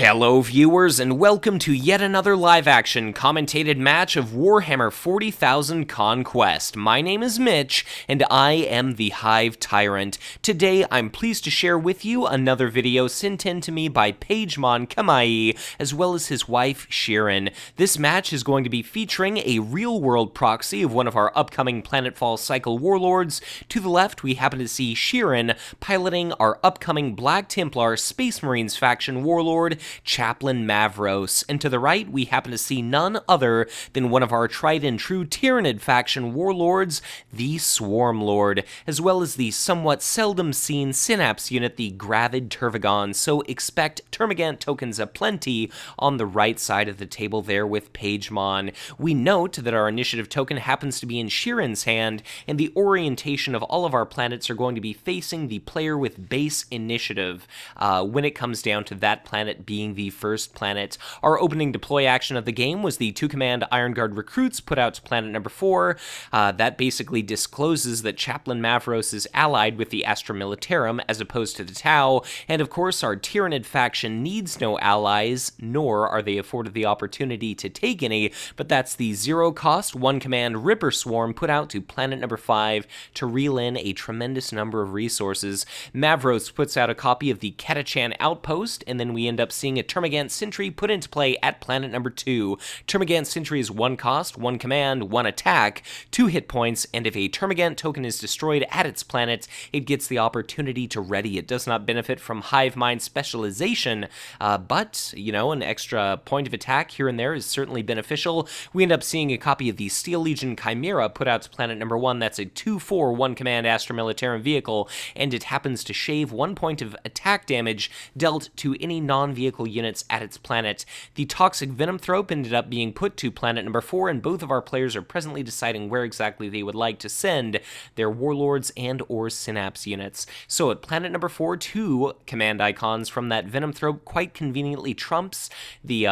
Hello viewers, and welcome to yet another live-action commentated match of Warhammer 40,000 Conquest. My name is Mitch, and I am the Hive Tyrant. Today, I'm pleased to share with you another video sent in to me by Pejhmon Kamaie, as well as his wife, Shirin. This match is going to be featuring a real-world proxy of one of our upcoming Planetfall cycle warlords. To the left, we happen to see Shirin piloting our upcoming Black Templar Space Marines faction warlord, Chaplain Mavros, and to the right we happen to see none other than one of our tried and true Tyranid faction warlords, the Swarmlord, as well as the somewhat seldom seen Synapse unit, the Gravid Turvagon, so expect Termagant tokens aplenty on the right side of the table there with Pejhmon. We note that our initiative token happens to be in Shirin's hand, and the orientation of all of our planets are going to be facing the player with base initiative when it comes down to that planet being the first planet. Our opening deploy action of the game was the 2-command Iron Guard recruits put out to planet number 4. That basically discloses that Chaplain Mavros is allied with the Astra Militarum as opposed to the Tau, and of course our Tyranid faction needs no allies, nor are they afforded the opportunity to take any, but that's the 0-cost 1-command Ripper Swarm put out to planet number 5 to reel in a tremendous number of resources. Mavros puts out a copy of the Ketachan Outpost, and then we end up seeing a Termagant Sentry put into play at planet number 2. Termagant Sentry is 1 cost, 1 command, 1 attack, 2 hit points, and if a Termagant token is destroyed at its planet, it gets the opportunity to ready. It does not benefit from Hive Mind specialization, but, you know, an extra point of attack here and there is certainly beneficial. We end up seeing a copy of the Steel Legion Chimera put out to planet number 1. That's a 2/4 1-command Astra Militarum vehicle, and it happens to shave 1 point of attack damage dealt to any non-vehicle units at its planet. The Toxic Venomthrope ended up being put to planet number 4, and both of our players are presently deciding where exactly they would like to send their warlords and or synapse units. So at planet number 4, 2 command icons from that Venomthrope quite conveniently trumps the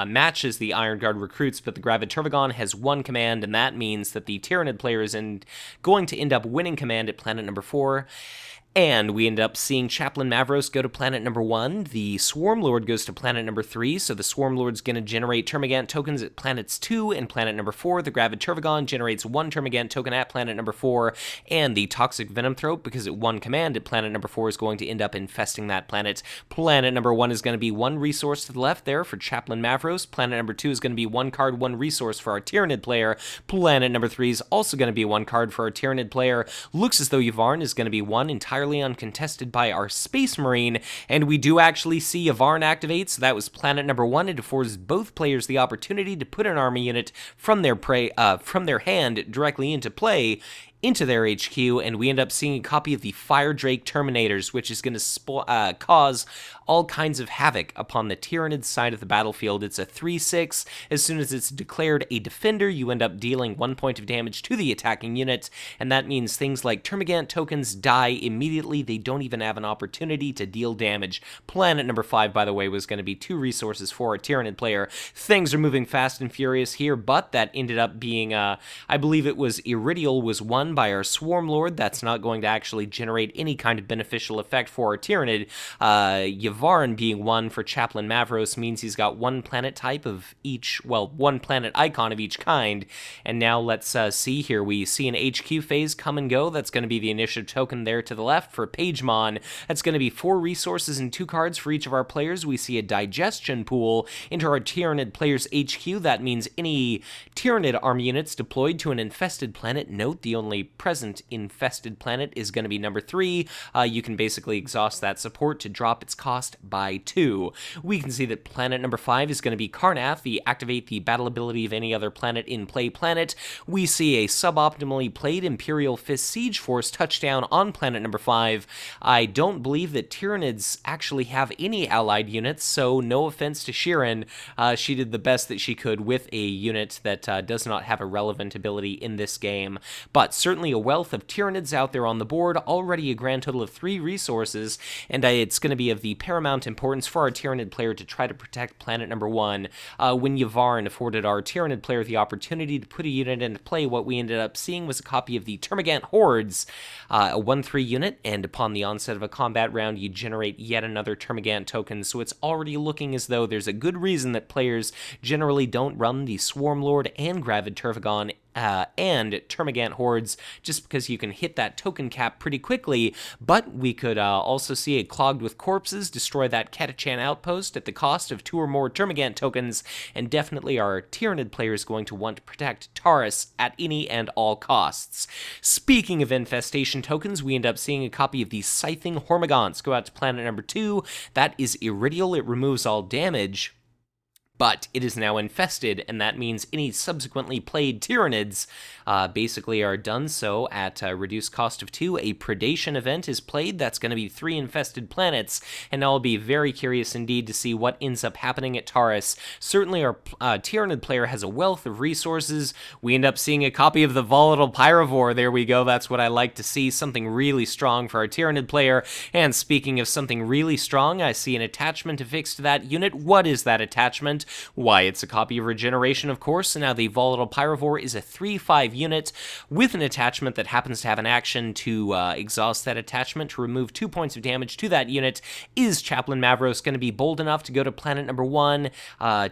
matches the Iron Guard recruits, but the Gravid Turvagon has 1 command, and that means that the Tyranid player is going to end up winning command at planet number 4. And we end up seeing Chaplain Mavros go to planet number 1, the Swarmlord goes to planet number 3, so the Swarmlord's going to generate Termagant tokens at planets 2 and planet number 4, the Gravid Turvagon generates 1 Termagant token at planet number 4, and the Toxic Venomthrope, because it 1 command at planet number 4, is going to end up infesting that planet. Planet number 1 is going to be 1 resource to the left there for Chaplain Mavros, planet number 2 is going to be 1 card, 1 resource for our Tyranid player, planet number 3 is also going to be 1 card for our Tyranid player. Looks as though Yvarn is going to be 1 entirely uncontested by our Space Marine, and we do actually see Yvarn activate, so that was planet number 1. It affords both players the opportunity to put an army unit from their hand directly into play into their HQ, and we end up seeing a copy of the Fire Drake Terminators, which is going to cause all kinds of havoc upon the Tyranid side of the battlefield. It's a 3/6. As soon as it's declared a defender, you end up dealing 1 point of damage to the attacking unit, and that means things like Termagant tokens die immediately. They don't even have an opportunity to deal damage. Planet number 5, by the way, was going to be 2 resources for a Tyranid player. Things are moving fast and furious here, but that ended up being, I believe it was Iridial was 1 by our Swarmlord. That's not going to actually generate any kind of beneficial effect for our Tyranid. Yvarn being 1 for Chaplain Mavros means he's got 1 planet type of each, well, 1 planet icon of each kind. And now let's see here. We see an HQ phase come and go. That's going to be the initiative token there to the left for Pejhmon. That's going to be 4 resources and 2 cards for each of our players. We see a digestion pool into our Tyranid player's HQ. That means any Tyranid army units deployed to an infested planet. Note the only present infested planet is going to be number 3. You can basically exhaust that support to drop its cost by 2. We can see that planet number 5 is going to be Karnath, the activate the battle ability of any other planet in play planet. We see a suboptimally played Imperial Fist Siege Force touchdown on planet number 5. I don't believe that Tyranids actually have any allied units, so no offense to Shirin, she did the best that she could with a unit that does not have a relevant ability in this game, but certainly a wealth of Tyranids out there on the board, already a grand total of 3 resources, and it's going to be of the paramount importance for our Tyranid player to try to protect planet number 1. When Yvarn afforded our Tyranid player the opportunity to put a unit into play, what we ended up seeing was a copy of the Termagant Hordes, a 1/3 unit, and upon the onset of a combat round, you generate yet another Termagant token, so it's already looking as though there's a good reason that players generally don't run the Swarmlord and Gravid Turvagon and Termagant Hordes, just because you can hit that token cap pretty quickly, but we could also see a Clogged with Corpses destroy that Catachan outpost at the cost of 2 or more Termagant tokens, and definitely our Tyranid player is going to want to protect Taurus at any and all costs. Speaking of infestation tokens, we end up seeing a copy of the Scything Hormagaunts go out to planet number 2. That is Iridial, it removes all damage, but it is now infested, and that means any subsequently played Tyranids basically are done so at reduced cost of 2. A Predation event is played. That's going to be 3 infested planets, and I'll be very curious indeed to see what ends up happening at Taurus. Certainly our Tyranid player has a wealth of resources. We end up seeing a copy of the Volatile Pyrovore. There we go. That's what I like to see. Something really strong for our Tyranid player. And speaking of something really strong, I see an attachment affixed to that unit. What is that attachment? Why, it's a copy of Regeneration, of course, and now the Volatile Pyrovore is a 3/5 unit with an attachment that happens to have an action to exhaust that attachment to remove 2 points of damage to that unit. Is Chaplain Mavros going to be bold enough to go to planet number 1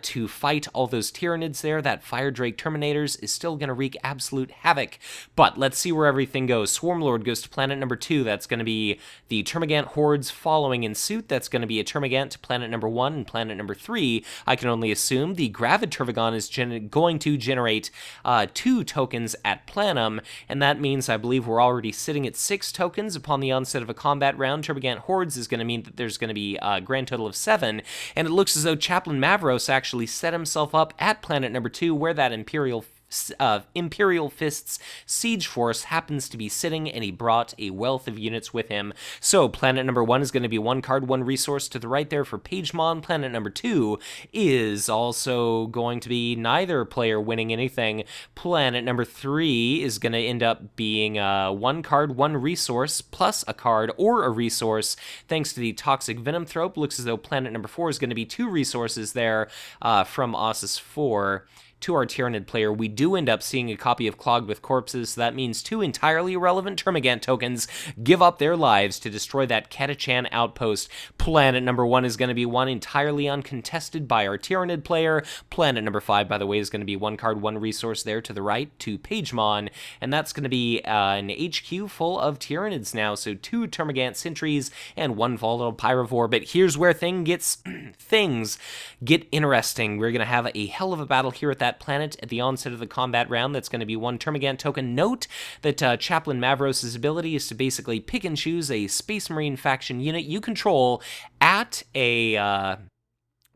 to fight all those Tyranids there? That Fire Drake Terminators is still going to wreak absolute havoc, but let's see where everything goes. Swarmlord goes to planet number 2. That's going to be the Termagant Hordes following in suit. That's going to be a Termagant to planet number 1 and planet number 3. I can only assume the Gravid Turvagon is going to generate 2 tokens at Planum, and that means I believe we're already sitting at 6 tokens upon the onset of a combat round. Termagant Hordes is going to mean that there's going to be a grand total of 7, and it looks as though Chaplain Mavros actually set himself up at planet number 2, where that Imperial Fist's siege force happens to be sitting, and he brought a wealth of units with him. So planet number 1 is going to be 1 card, 1 resource to the right there for Pejhmon. Planet number 2 is also going to be neither player winning anything. Planet number 3 is going to end up being 1 card, 1 resource, plus a card or a resource. Thanks to the Toxic Venom Thrope, looks as though planet number 4 is going to be 2 resources there from Ossus 4. To our Tyranid player, we do end up seeing a copy of Clogged with Corpses, so that means 2 entirely irrelevant Termagant tokens give up their lives to destroy that Catachan outpost. Planet number 1 is going to be 1 entirely uncontested by our Tyranid player. Planet number 5, by the way, is going to be 1 card, 1 resource there to the right to Pejhmon, and that's going to be an HQ full of Tyranids now, so 2 Termagant Sentries and 1 Volatile Pyrovore. But here's where things get interesting. We're going to have a hell of a battle here at that planet at the onset of the combat round. That's going to be 1 Termagant token. Note that Chaplain Mavros' ability is to basically pick and choose a Space Marine faction unit you control at a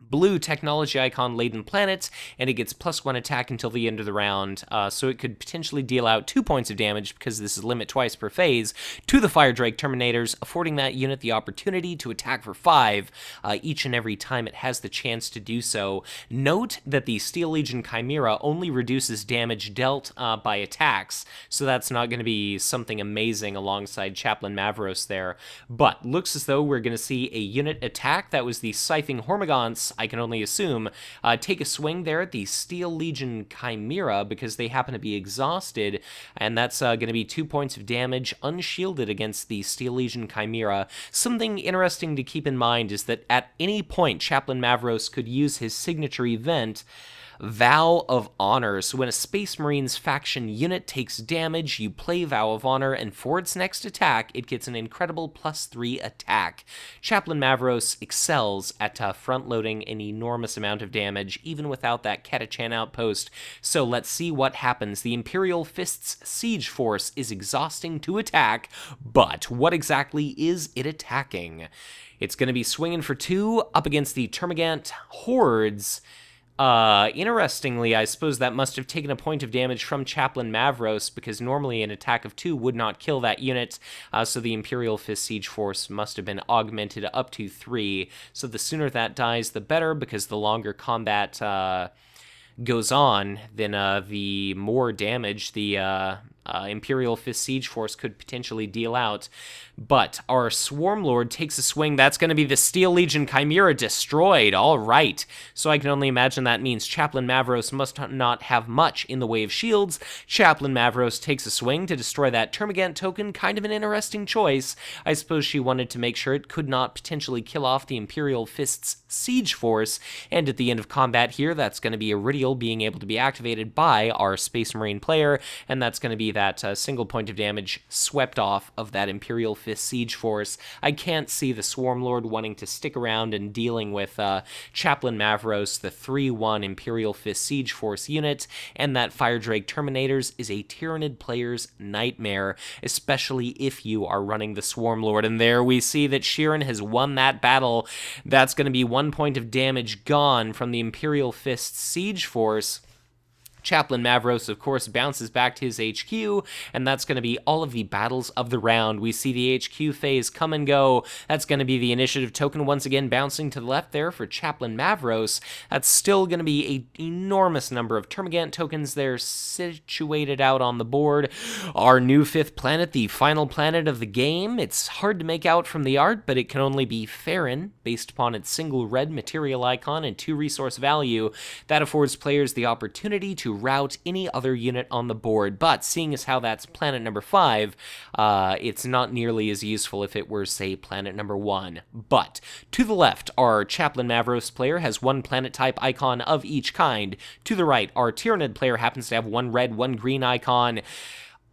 blue technology icon laden planet, and it gets +1 attack until the end of the round, so it could potentially deal out 2 points of damage, because this is limit twice per phase, to the Fire Drake Terminators, affording that unit the opportunity to attack for 5 each and every time it has the chance to do so. Note that the Steel Legion Chimera only reduces damage dealt by attacks, so that's not going to be something amazing alongside Chaplain Mavros there, but looks as though we're going to see a unit attack. That was the Scything Hormagaunts, I can only assume, take a swing there at the Steel Legion Chimera because they happen to be exhausted, and that's going to be 2 points of damage unshielded against the Steel Legion Chimera. Something interesting to keep in mind is that at any point Chaplain Mavros could use his signature event, Vow of Honor. So when a Space Marines faction unit takes damage, you play Vow of Honor, and for its next attack, it gets an incredible +3 attack. Chaplain Mavros excels at front-loading an enormous amount of damage, even without that Catachan outpost. So let's see what happens. The Imperial Fist's siege force is exhausting to attack, but what exactly is it attacking? It's going to be swinging for 2 up against the Termagant Hordes. Interestingly, I suppose that must have taken a point of damage from Chaplain Mavros, because normally an attack of 2 would not kill that unit, so the Imperial Fist Siege Force must have been augmented up to 3, so the sooner that dies, the better, because the longer combat goes on, then the more damage the Imperial Fist Siege Force could potentially deal out. But our Swarmlord takes a swing. That's going to be the Steel Legion Chimera destroyed. All right. So I can only imagine that means Chaplain Mavros must not have much in the way of shields. Chaplain Mavros takes a swing to destroy that Termagant token. Kind of an interesting choice. I suppose she wanted to make sure it could not potentially kill off the Imperial Fist's Siege Force. And at the end of combat here, that's going to be Iridial being able to be activated by our Space Marine player. And that's going to be that single point of damage swept off of that Imperial Fist Siege Force. I can't see the Swarmlord wanting to stick around and dealing with Chaplain Mavros, the 3-1 Imperial Fist Siege Force unit, and that Fire Drake Terminators is a Tyranid player's nightmare, especially if you are running the Swarmlord. And there we see that Shirin has won that battle. That's going to be 1 point of damage gone from the Imperial Fist Siege Force. Chaplain Mavros, of course, bounces back to his HQ, and that's going to be all of the battles of the round. We see the HQ phase come and go. That's going to be the initiative token once again bouncing to the left there for Chaplain Mavros. That's still going to be an enormous number of Termagant tokens there situated out on the board. Our new 5th planet, the final planet of the game. It's hard to make out from the art, but it can only be Farron, based upon its single red material icon and 2 resource value. That affords players the opportunity to route any other unit on the board, but seeing as how that's planet number 5, it's not nearly as useful if it were, say, planet number 1. But to the left, our Chaplain Mavros player has 1 planet type icon of each kind. To the right, our Tyranid player happens to have 1 red, 1 green icon.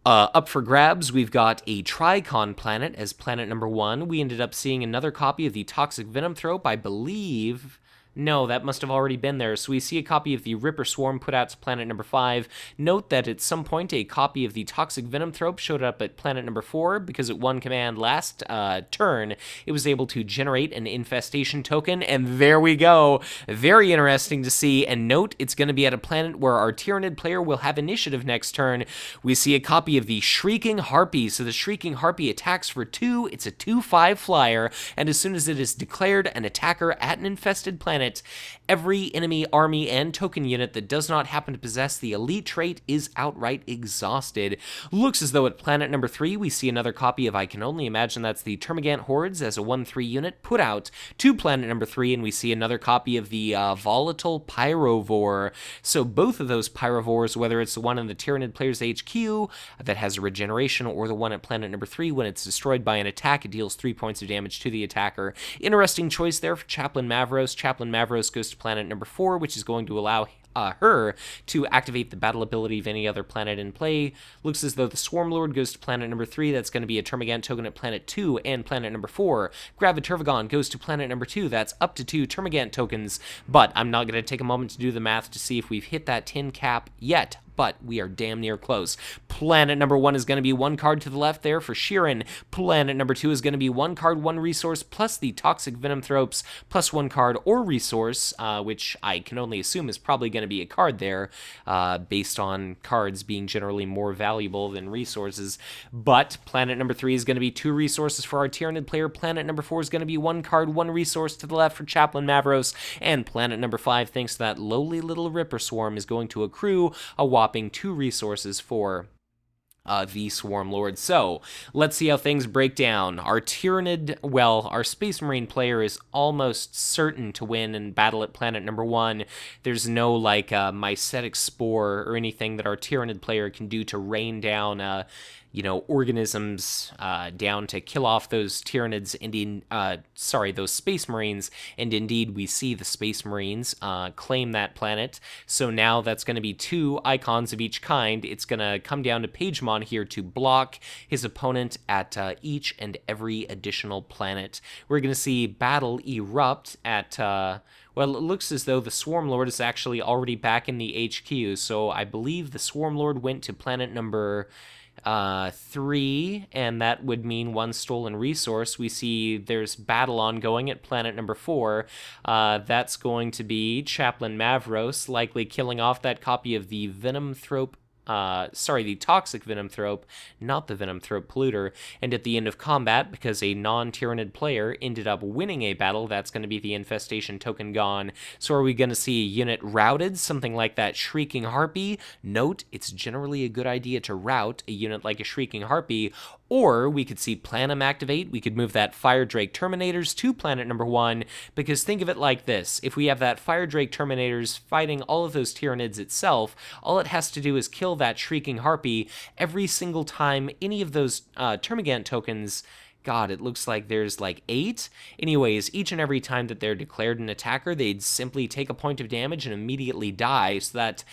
Up for grabs, we've got a Tricon planet as planet number 1. We ended up seeing another copy of the Toxic Venomthrope, I believe. No, that must have already been there. So we see a copy of the Ripper Swarm put out to planet number 5. Note that at some point a copy of the Toxic Venomthrope showed up at planet number 4 because at one command last turn it was able to generate an infestation token, and there we go. Very interesting to see, and note it's going to be at a planet where our Tyranid player will have initiative next turn. We see a copy of the Shrieking Harpy. So the Shrieking Harpy attacks for 2. It's a 2/5 flyer, and as soon as it is declared an attacker at an infested planet, every enemy, army, and token unit that does not happen to possess the elite trait is outright exhausted. Looks as though at planet number 3 we see another copy of, I can only imagine that's the Termagant Hordes as a 1/3 unit put out to planet number 3, and we see another copy of the Volatile Pyrovore. So both of those Pyrovores, whether it's the one in the Tyranid player's HQ that has a regeneration, or the one at planet number 3, when it's destroyed by an attack, it deals 3 points of damage to the attacker. Interesting choice there for Chaplain Mavros. Chaplain Mavros goes to planet number 4, which is going to allow her to activate the battle ability of any other planet in play. Looks as though the Swarmlord goes to planet number 3. That's going to be a Termagant token at planet 2 and planet number 4. Graviturvagon goes to planet number 2. That's up to 2 Termagant tokens, but I'm not going to take a moment to do the math to see if we've hit that 10 cap yet. But we are damn near close. Planet number 1 is going to be 1 card to the left there for Shirin. Planet number 2 is going to be 1 card, 1 resource, plus the Toxic Venomthropes, plus 1 card or resource, which I can only assume is probably going to be a card there, based on cards being generally more valuable than resources. But planet number 3 is going to be 2 resources for our Tyranid player. Planet number 4 is going to be 1 card, 1 resource to the left for Chaplain Mavros. And planet number 5, thanks to that lowly little Ripper Swarm, is going to accrue a whopping 2 resources for the Swarmlord. So let's see how things break down. Our Tyranid, well, our Space Marine player is almost certain to win in battle at planet number 1. There's no like mycetic spore or anything that our Tyranid player can do to rain down organisms down to kill off those Tyranids and those Space Marines, and indeed we see the Space Marines claim that planet. So now that's going to be 2 icons of each kind. It's going to come down to Pejhmon here to block his opponent at each and every additional planet. We're going to see battle erupt at well, it looks as though the Swarmlord is actually already back in the HQ, so I believe the Swarmlord went to planet number 3, and that would mean 1 stolen resource. We see there's battle ongoing at planet number 4. That's going to be Chaplain Mavros likely killing off that copy of the Venomthrope the Toxic Venomthrope, not the Venomthrope Polluter, and at the end of combat, because a non-Tyranid player ended up winning a battle, that's going to be the Infestation token gone. So are we going to see a unit routed, something like that Shrieking Harpy? Note, it's generally a good idea to rout a unit like a Shrieking Harpy, or we could see Planum activate. We could move that Fire Drake Terminators to planet number 1, because think of it like this. If we have that Fire Drake Terminators fighting all of those Tyranids itself, all it has to do is kill that Shrieking Harpy every single time any of those Termagant tokens. God, it looks like there's like 8. Anyways, each and every time that they're declared an attacker, they'd simply take a point of damage and immediately die, so that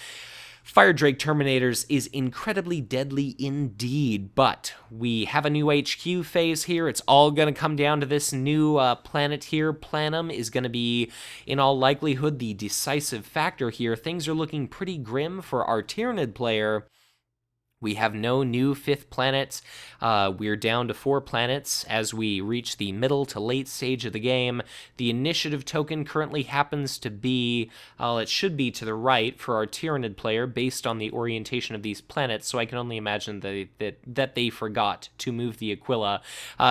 Fire Drake Terminators is incredibly deadly indeed, but we have a new HQ phase here. It's all going to come down to this new planet here. Planum is going to be, in all likelihood, the decisive factor here. Things are looking pretty grim for our Tyranid player. We have no new 5th planet. We're down to 4 planets as we reach the middle to late stage of the game. The initiative token currently happens to be, it should be to the right for our Tyranid player based on the orientation of these planets, so I can only imagine that they forgot to move the Aquila.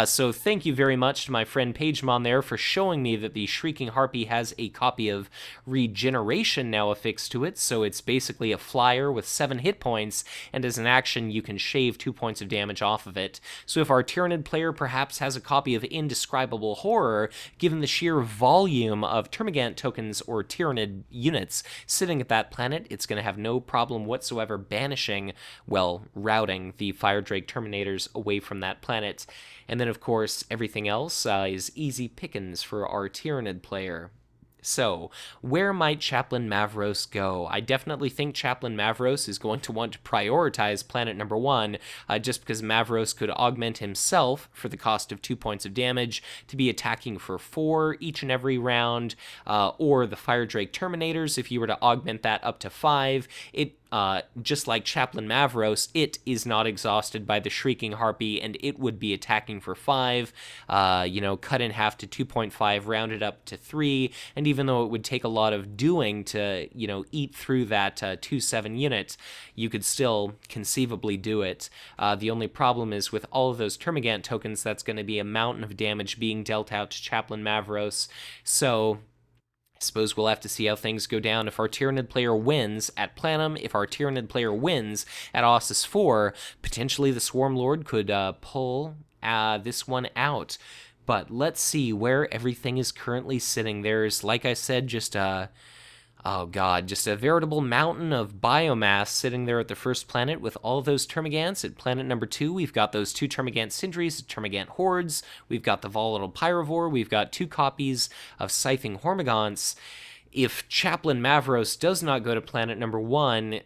So thank you very much to my friend Pejhmon there for showing me that the Shrieking Harpy has a copy of Regeneration now affixed to it, so it's basically a flyer with 7 hit points, and as an action you can shave 2 points of damage off of it. So if our Tyranid player perhaps has a copy of Indescribable Horror, given the sheer volume of Termagant tokens or Tyranid units sitting at that planet, it's going to have no problem whatsoever banishing, well, routing the Fire Drake Terminators away from that planet. And then of course everything else is easy pickings for our Tyranid player. So, where might Chaplain Mavros go? I definitely think Chaplain Mavros is going to want to prioritize planet number 1, just because Mavros could augment himself for the cost of 2 points of damage to be attacking for 4 each and every round, or the Fire Drake Terminators, if you were to augment that up to 5, just like Chaplain Mavros, it is not exhausted by the Shrieking Harpy, and it would be attacking for 5, cut in half to 2.5, rounded up to 3, and even though it would take a lot of doing to, eat through that 2/7 unit, you could still conceivably do it. The only problem is with all of those Termagant tokens, that's going to be a mountain of damage being dealt out to Chaplain Mavros, so I suppose we'll have to see how things go down. If our Tyranid player wins at Planum, if our Tyranid player wins at Ossus 4, potentially the Swarmlord could pull this one out. But let's see where everything is currently sitting. There's, like I said, just a veritable mountain of biomass sitting there at the first planet with all those Termagants. At planet number 2, we've got those 2 Termagant Sindries, Termagant Hordes, we've got the Volatile Pyrovore, we've got 2 copies of Scything Hormagaunts. If Chaplain Mavros does not go to planet number 1,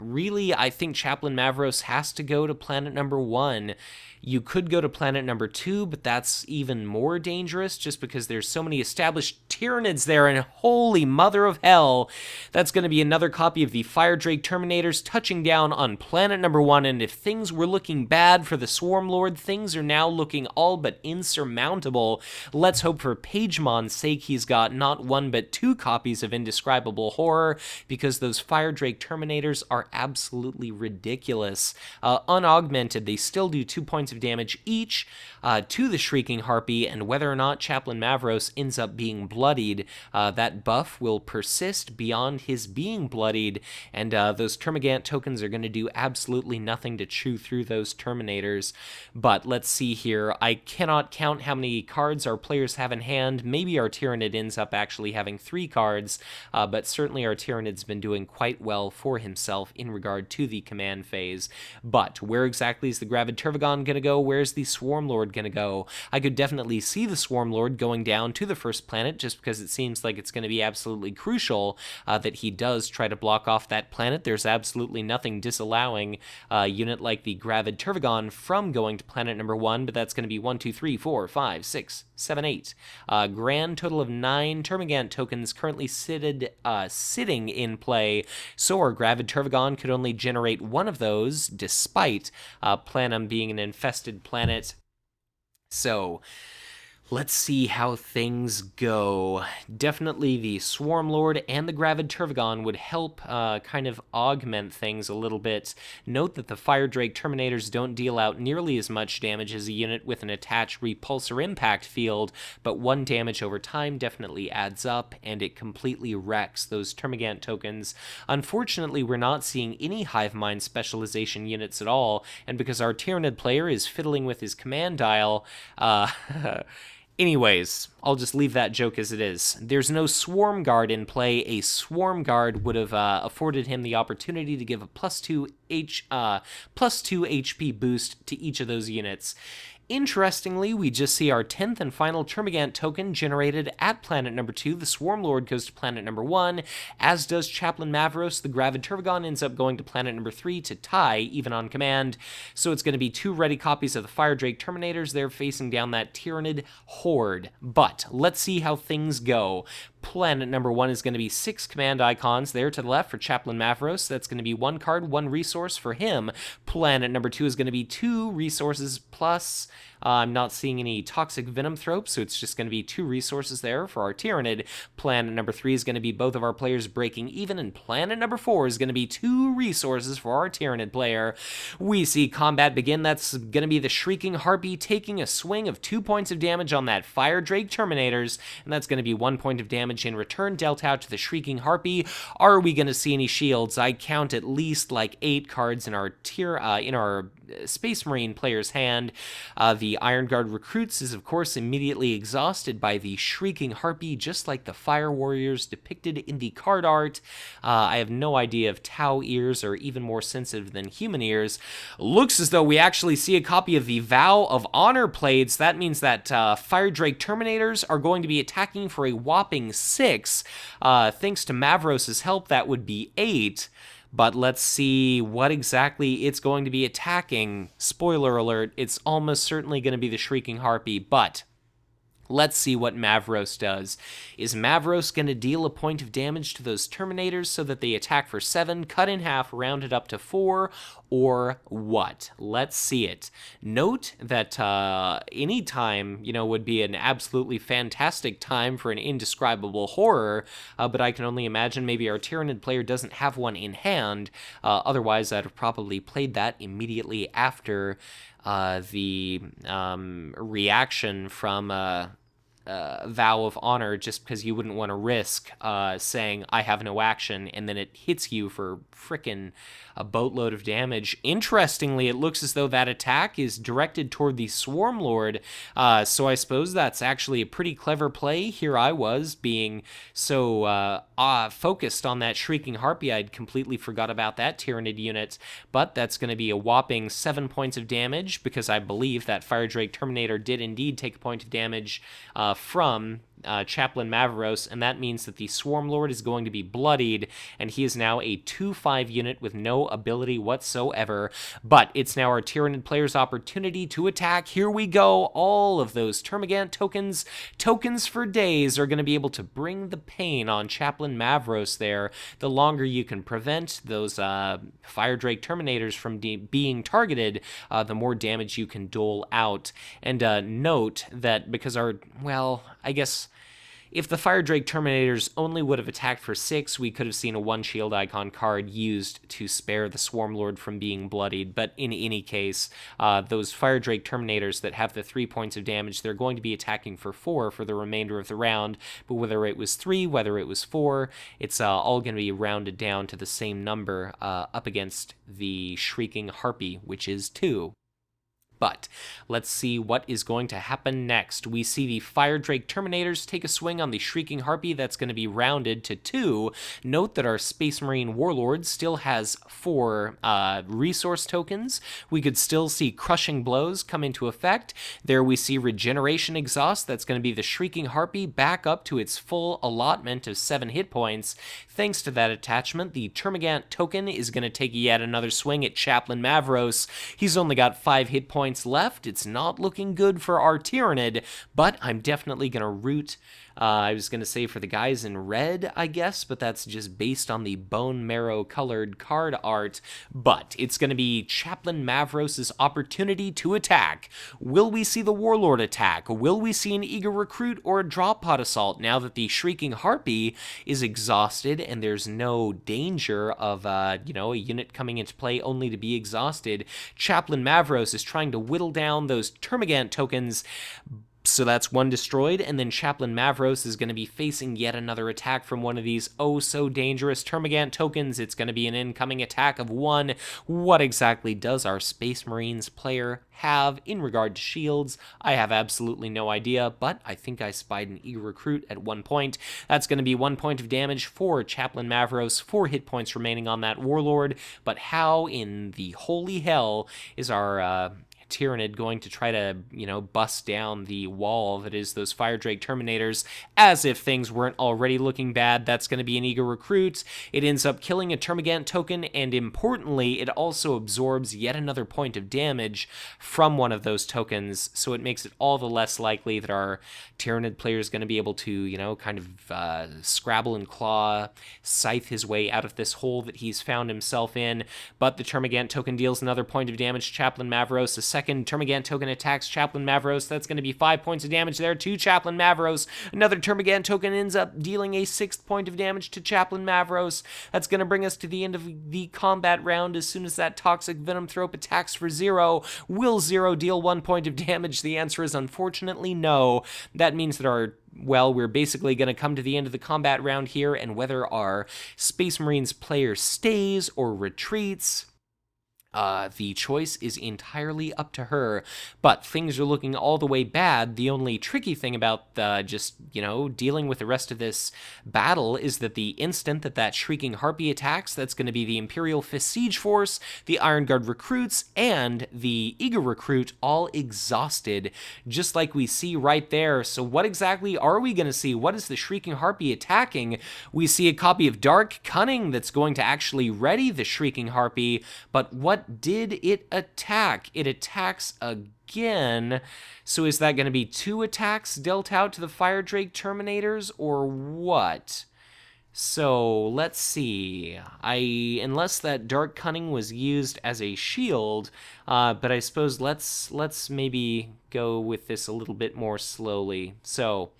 really, I think Chaplain Mavros has to go to planet number 1. You could go to planet number 2, but that's even more dangerous just because there's so many established Tyranids there, and holy mother of hell, that's going to be another copy of the Fire Drake Terminators touching down on planet number 1, and if things were looking bad for the Swarmlord, things are now looking all but insurmountable. Let's hope for Pejhmon's sake he's got not 1 but 2 copies of Indescribable Horror, because those Fire Drake Terminators are absolutely ridiculous. Unaugmented, they still do 2 points of damage each to the Shrieking Harpy, and whether or not Chaplain Mavros ends up being bloodied, that buff will persist beyond his being bloodied, and those Termagant tokens are going to do absolutely nothing to chew through those Terminators. But let's see here. I cannot count how many cards our players have in hand. Maybe our Tyranid ends up actually having 3 cards, but certainly our Tyranid's been doing quite well for himself in regard to the command phase. But where exactly is the Gravid Tervagon going to go? Where's the Swarmlord going to go? I could definitely see the Swarmlord going down to the first planet, just because it seems like it's going to be absolutely crucial that he does try to block off that planet. There's absolutely nothing disallowing a unit like the Gravid Tervagon from going to planet number 1, but that's going to be 1, 2, 3, 4, 5, 6, 7, 8. Grand total of 9 Termagant tokens currently sitting in play, so our Gravid Tervagon could only generate 1 of those, despite Planum being an infested planet. So Let's see how things go. Definitely the Swarmlord and the Gravid Turvagon would help kind of augment things a little bit. Note that the Fire Drake Terminators don't deal out nearly as much damage as a unit with an attached repulsor impact field, but 1 damage over time definitely adds up, and it completely wrecks those Termagant tokens. Unfortunately, we're not seeing any Hive Mind specialization units at all, and because our Tyranid player is fiddling with his command dial, anyways, I'll just leave that joke as it is. There's no Swarm Guard in play. A Swarm Guard would have afforded him the opportunity to give a +2 HP boost to each of those units. Interestingly, we just see our 10th and final Termagant token generated at planet number 2. The Swarmlord goes to planet number 1, as does Chaplain Mavros. The Gravid Turvagon ends up going to planet number 3 to tie, even on command. So it's going to be 2 ready copies of the Fire Drake Terminators there facing down that Tyranid horde. But let's see how things go. Planet number 1 is going to be 6 command icons there to the left for Chaplain Mavros. That's going to be 1 card, 1 resource for him. Planet number 2 is going to be 2 resources plus... I'm not seeing any Toxic Venom Thrope, so it's just going to be 2 resources there for our Tyranid. Planet number 3 is going to be both of our players breaking even, and planet number 4 is going to be 2 resources for our Tyranid player. We see combat begin. That's going to be the Shrieking Harpy taking a swing of 2 points of damage on that Fire Drake Terminators, and that's going to be 1 point of damage in return dealt out to the Shrieking Harpy. Are we going to see any shields? I count at least like 8 cards in our Space Marine player's hand. The Iron Guard Recruits is, of course, immediately exhausted by the Shrieking Harpy, just like the Fire Warriors depicted in the card art. I have no idea if Tau ears are even more sensitive than human ears. Looks as though we actually see a copy of the Vow of Honor played, so that means that Fire Drake Terminators are going to be attacking for a whopping 6. Thanks to Mavros' help, that would be 8. But let's see what exactly it's going to be attacking. Spoiler alert, it's almost certainly going to be the Shrieking Harpy, but let's see what Mavros does. Is Mavros going to deal a point of damage to those Terminators so that they attack for 7, cut in half, rounded up to 4, or what? Let's see it. Note that any time, would be an absolutely fantastic time for an indescribable horror, but I can only imagine maybe our Tyranid player doesn't have one in hand. Otherwise, I'd have probably played that immediately after the reaction from Vow of Honor, just because you wouldn't want to risk saying, I have no action, and then it hits you for frickin' a boatload of damage. Interestingly, it looks as though that attack is directed toward the Swarmlord, so I suppose that's actually a pretty clever play. Here I was being so focused on that Shrieking Harpy, I'd completely forgot about that Tyranid unit, but that's going to be a whopping 7 points of damage, because I believe that Fire Drake Terminator did indeed take a point of damage from Chaplain Mavros, and that means that the Swarmlord is going to be bloodied, and he is now a 2/5 unit with no ability whatsoever. But it's now our Tyranid player's opportunity to attack. Here we go. All of those Termagant tokens for days, are going to be able to bring the pain on Chaplain Mavros there. The longer you can prevent those Fire Drake Terminators from being targeted, the more damage you can dole out. And note that because I guess if the Fire Drake Terminators only would have attacked for 6, we could have seen a 1 shield icon card used to spare the Swarmlord from being bloodied. But in any case, those Fire Drake Terminators that have the 3 points of damage, they're going to be attacking for 4 for the remainder of the round. But whether it was 3, whether it was 4, it's all going to be rounded down to the same number up against the Shrieking Harpy, which is 2. But let's see what is going to happen next. We see the Fire Drake Terminators take a swing on the Shrieking Harpy. That's going to be rounded to 2. Note that our Space Marine Warlord still has 4 resource tokens. We could still see Crushing Blows come into effect. There we see Regeneration Exhaust. That's going to be the Shrieking Harpy back up to its full allotment of 7 hit points. Thanks to that attachment, the Termagant token is going to take yet another swing at Chaplain Mavros. He's only got 5 hit points points left. It's not looking good for our Tyranid, but I'm definitely going to root, I was going to say for the guys in red, I guess, but that's just based on the bone marrow colored card art. But it's going to be Chaplain Mavros' opportunity to attack. Will we see the Warlord attack? Will we see an eager recruit or a drop pod assault now that the Shrieking Harpy is exhausted and there's no danger of, a unit coming into play only to be exhausted? Chaplain Mavros is trying to whittle down those Termagant tokens. So that's one destroyed, and then Chaplain Mavros is going to be facing yet another attack from one of these oh-so-dangerous Termagant tokens. It's going to be an incoming attack of 1. What exactly does our Space Marines player have in regard to shields? I have absolutely no idea, but I think I spied an eager recruit at one point. That's going to be 1 point of damage for Chaplain Mavros, 4 hit points remaining on that Warlord, but how in the holy hell is our Tyranid going to try to, bust down the wall that is those Fire Drake Terminators, as if things weren't already looking bad? That's going to be an eager recruit. It ends up killing a Termagant token, and importantly, it also absorbs yet another point of damage from one of those tokens, so it makes it all the less likely that our Tyranid player is going to be able to, kind of scrabble and claw, scythe his way out of this hole that he's found himself in. But the Termagant token deals another point of damage to Chaplain Mavros. A second Termagant token attacks Chaplain Mavros. That's going to be 5 points of damage there to Chaplain Mavros. Another Termagant token ends up dealing a 6th point of damage to Chaplain Mavros. That's going to bring us to the end of the combat round as soon as that Toxic Venomthrope attacks for 0. Will 0 deal 1 point of damage? The answer is unfortunately no. That means that we're basically going to come to the end of the combat round here, and whether our Space Marines player stays or retreats, the choice is entirely up to her, but things are looking all the way bad. The only tricky thing about dealing with the rest of this battle is that the instant that Shrieking Harpy attacks, that's going to be the Imperial Fist Siege Force, the Iron Guard recruits, and the Eager recruit all exhausted, just like we see right there. So what exactly are we going to see? What is the Shrieking Harpy attacking? We see a copy of Dark Cunning that's going to actually ready the Shrieking Harpy, but what did it attack? It attacks again. So is that going to be 2 attacks dealt out to the Fire Drake Terminators, or what? So let's see. Unless that Dark Cunning was used as a shield, but I suppose let's maybe go with this a little bit more slowly. So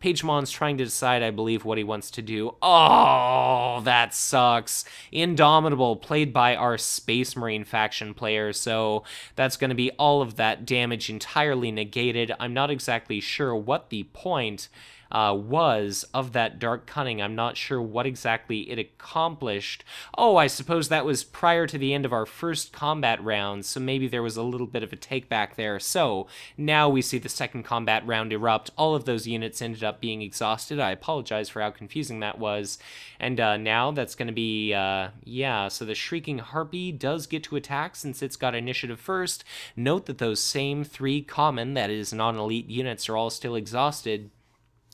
Pejhmon's trying to decide, I believe, what he wants to do. Oh, that sucks. Indomitable, played by our Space Marine faction player, so that's going to be all of that damage entirely negated. I'm not exactly sure what the point was of that Dark Cunning. I'm not sure what exactly it accomplished. Oh, I suppose that was prior to the end of our first combat round, so maybe there was a little bit of a take-back there. So now we see the second combat round erupt. All of those units ended up being exhausted. I apologize for how confusing that was. And now that's going to be, so the Shrieking Harpy does get to attack since it's got initiative first. Note that those same 3 common, that is non-elite units, are all still exhausted.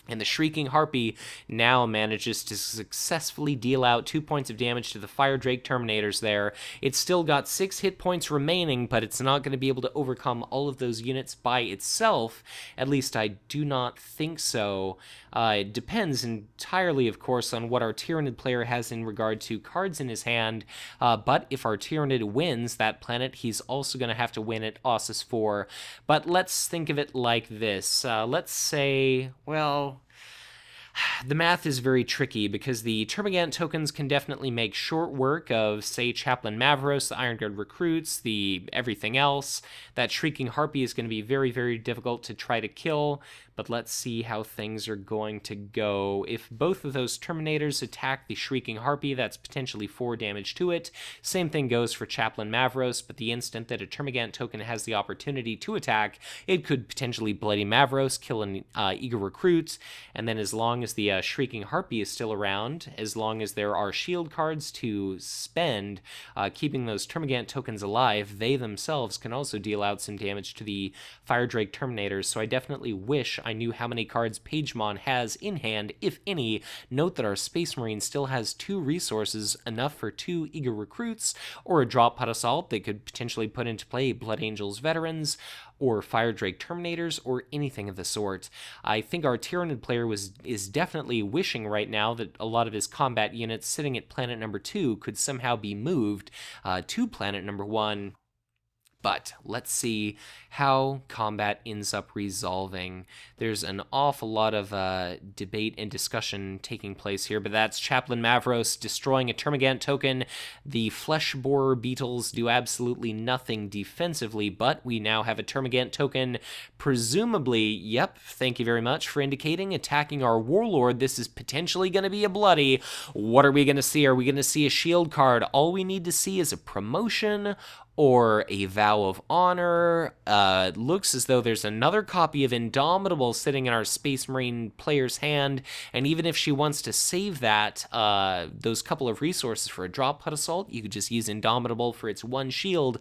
And the Shrieking Harpy now manages to successfully deal out 2 points of damage to the Fire Drake Terminators there. It's still got 6 hit points remaining, but it's not going to be able to overcome all of those units by itself. At least I do not think so. It depends entirely, of course, on what our Tyranid player has in regard to cards in his hand. But if our Tyranid wins that planet, he's also going to have to win at Ossus 4. But let's think of it like this. Let's say, the math is very tricky because the Termagant tokens can definitely make short work of, say, Chaplain Mavros, the Iron Guard recruits, the everything else. That Shrieking Harpy is going to be very, very difficult to try to kill, but let's see how things are going to go. If both of those Terminators attack the Shrieking Harpy, that's potentially 4 damage to it. Same thing goes for Chaplain Mavros, but the instant that a Termagant token has the opportunity to attack, it could potentially Bloody Mavros, kill an Eager recruit, and then as long as the Shrieking Harpy is still around, as long as there are shield cards to spend, keeping those Termagant tokens alive, they themselves can also deal out some damage to the Fire Drake Terminators, so I definitely wish I knew how many cards Pejhmon has in hand, if any. Note that our Space Marine still has 2 resources, enough for 2 eager recruits, or a drop pod assault that could potentially put into play Blood Angels Veterans, or Fire Drake Terminators, or anything of the sort. I think our Tyranid player is definitely wishing right now that a lot of his combat units sitting at planet number 2 could somehow be moved to planet number 1. But let's see how combat ends up resolving. There's an awful lot of debate and discussion taking place here, but that's Chaplain Mavros destroying a Termagant token. The Flesh Borer Beetles do absolutely nothing defensively, but we now have a Termagant token, presumably, yep, thank you very much for indicating, attacking our Warlord. This is potentially going to be a bloody. What are we going to see? Are we going to see a shield card? All we need to see is a promotion or a Vow of Honor. Looks as though there's another copy of Indomitable sitting in our Space Marine player's hand, and even if she wants to save that, those couple of resources for a drop pod assault, you could just use Indomitable for its 1 shield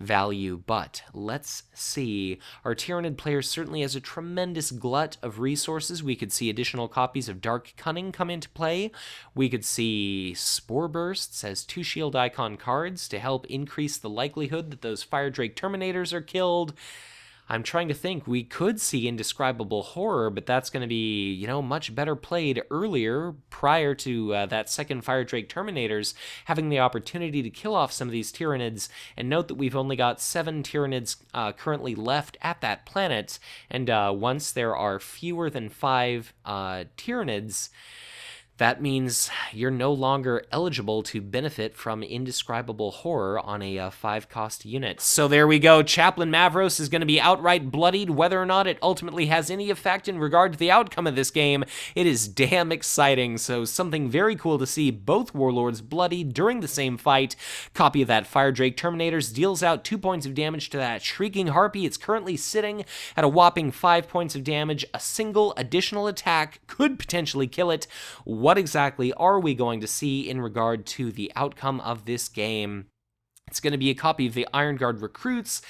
value. But let's see. Our Tyranid player certainly has a tremendous glut of resources. We could see additional copies of Dark Cunning come into play. We could see Spore Bursts as 2 shield icon cards to help increase the likelihood that those Fire Drake Terminators are killed. I'm trying to think. We could see Indescribable Horror, but that's going to be, you know, much better played earlier, prior to that second Fire Drake Terminators having the opportunity to kill off some of these Tyranids. And note that we've only got 7 Tyranids currently left at that planet, and once there are fewer than 5 Tyranids, that means you're no longer eligible to benefit from Indescribable Horror on a 5-cost unit. So there we go. Chaplain Mavros is going to be outright bloodied. Whether or not it ultimately has any effect in regard to the outcome of this game, it is damn exciting. So something very cool to see both Warlords bloodied during the same fight. Copy of that Fire Drake Terminators deals out 2 points of damage to that Shrieking Harpy. It's currently sitting at a whopping 5 points of damage. A single additional attack could potentially kill it. What exactly are we going to see in regard to the outcome of this game? It's going to be a copy of the Iron Guard Recruits,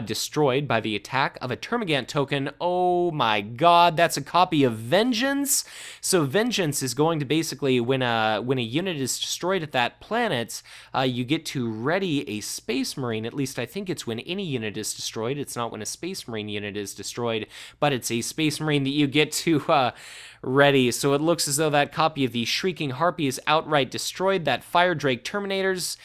destroyed by the attack of a Termagant token. Oh my god, that's a copy of Vengeance? So Vengeance is going to basically, when a unit is destroyed at that planet, you get to ready a Space Marine. At least I think it's when any unit is destroyed. It's not when a Space Marine unit is destroyed, but it's a Space Marine that you get to ready. So it looks as though that copy of the Shrieking Harpy is outright destroyed. That Fire Drake Terminators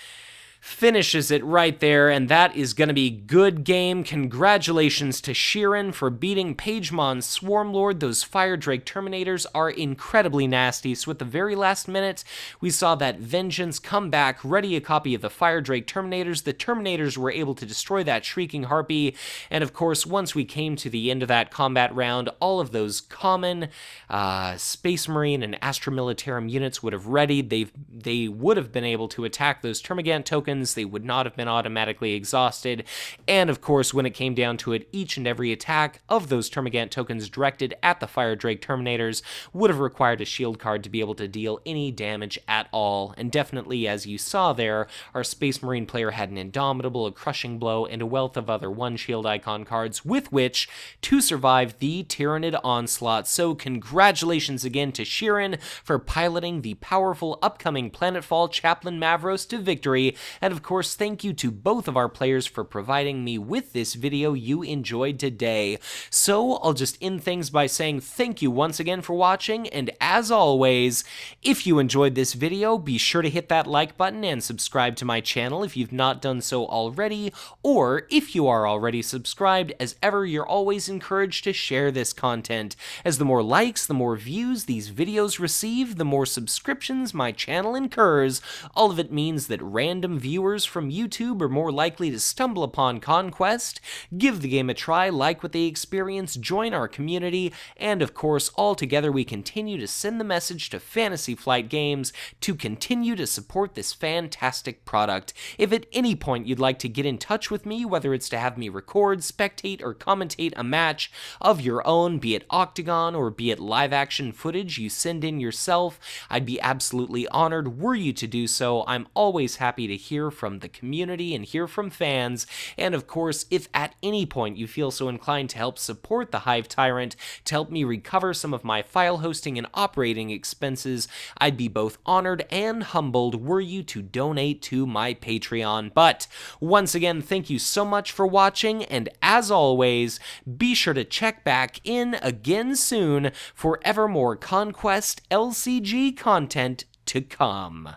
finishes it right there, and that is going to be good game. Congratulations to Shirin for beating Pejhmon Swarmlord. Those Fire Drake Terminators are incredibly nasty, so at the very last minute, we saw that Vengeance come back, ready a copy of the Fire Drake Terminators. The Terminators were able to destroy that Shrieking Harpy, and of course, once we came to the end of that combat round, all of those common Space Marine and Astra Militarum units would have readied. They would have been able to attack those Termagant tokens. They would not have been automatically exhausted, and of course, when it came down to it, each and every attack of those Termagant tokens directed at the Fire Drake Terminators would have required a shield card to be able to deal any damage at all, and definitely, as you saw there, our Space Marine player had an Indomitable, a Crushing Blow, and a wealth of other 1-shield icon cards with which to survive the Tyranid onslaught. So congratulations again to Shirin for piloting the powerful upcoming Planetfall Chaplain Mavros to victory. And of course, thank you to both of our players for providing me with this video you enjoyed today. So I'll just end things by saying thank you once again for watching, and as always, if you enjoyed this video, be sure to hit that like button and subscribe to my channel if you've not done so already, or if you are already subscribed, as ever, you're always encouraged to share this content, as the more likes, the more views these videos receive, the more subscriptions my channel incurs. All of it means that random viewers viewers from YouTube are more likely to stumble upon Conquest, give the game a try, like what they experience, join our community, and of course, all together we continue to send the message to Fantasy Flight Games to continue to support this fantastic product. If at any point you'd like to get in touch with me, whether it's to have me record, spectate, or commentate a match of your own, be it Octagon or be it live action footage you send in yourself, I'd be absolutely honored were you to do so. I'm always happy to hear from the community and hear from fans, and of course, if at any point you feel so inclined to help support the Hive Tyrant, to help me recover some of my file hosting and operating expenses, I'd be both honored and humbled were you to donate to my Patreon. But once again, thank you so much for watching, and as always, be sure to check back in again soon for ever more Conquest LCG content to come.